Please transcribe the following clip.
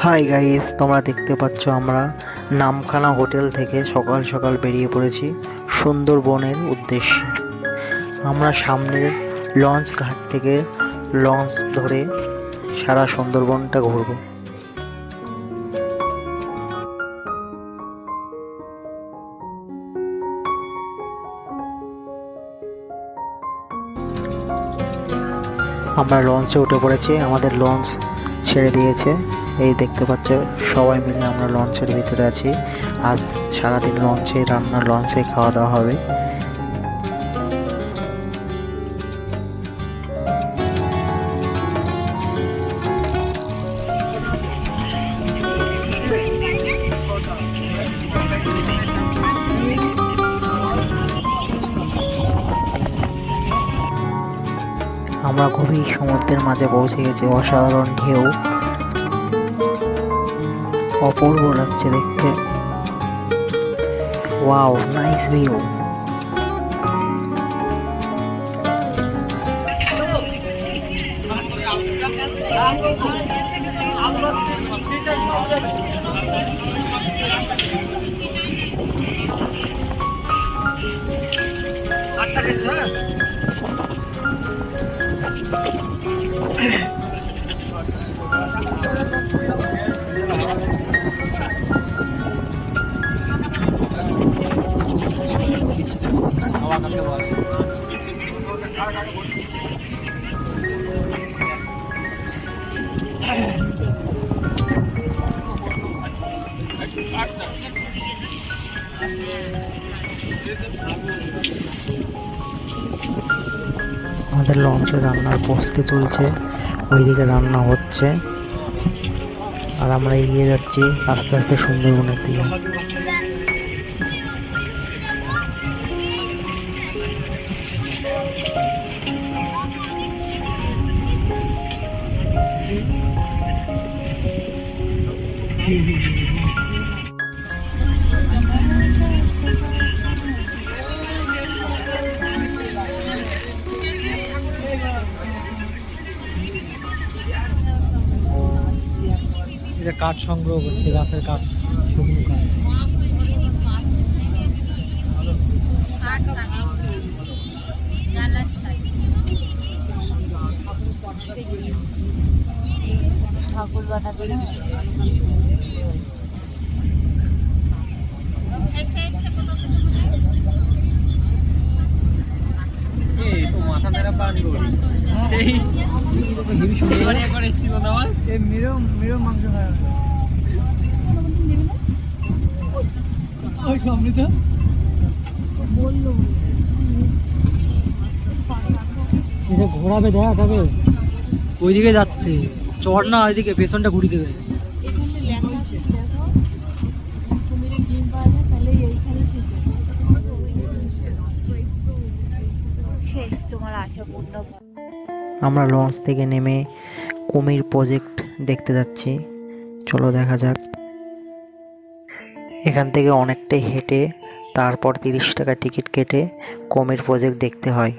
Hi guys, তোমরা দেখতে পাচ্ছ আমরা নামখানা হোটেল থেকে সকাল সকাল বেরিয়ে পড়েছি সুন্দরবনের উদ্দেশ্যে। আমরা সামনের লঞ্চ ঘাট থেকে লঞ্চ ধরে সারা সুন্দরবনটা ঘুরবো। আমরা লঞ্চে উঠে পড়েছি, আমাদের লঞ্চ ছেড়ে দিয়েছে। এই দেখতে পাচ্ছ সবাই মিলে আমরা লঞ্চের ভিতরে আছি। আজ সারাদিন লঞ্চে রান্না, লঞ্চে খাওয়া দাওয়া হবে। আমরা গভীর সমুদ্রের মাঝে পৌঁছে গেছি। অসাধারণ ঢেউ, অপূর্ব লাগছে দেখতে। Wow, nice view. আমাদের লঞ্চে রান্নার প্রস্তুতি চলছে, ওইদিকে রান্না হচ্ছে আর আমরা এগিয়ে যাচ্ছি আস্তে আস্তে সুন্দরবনের দিকে। এটা কাঠ সংগ্রহ করছে, গাছের কাঠ, শুকনো কাঠ। ঠাকুর বানাবে না? মাথা মেরা পান করি মেরো মাংস খায় সমৃদ্ধ বললো ঘোরাবে, দেখা যাবে ওইদিকে যাচ্ছে। চড় না ওইদিকে, পেছনটা ঘুরি দেবে। আমরা লঞ্চ থেকে নেমে কুমির প্রজেক্ট দেখতে যাচ্ছি। চলো দেখা যাক। এখান থেকে অনেকটাই হেঁটে তারপর 30 টাকা টিকিট কেটে কুমির প্রজেক্ট দেখতে হয়।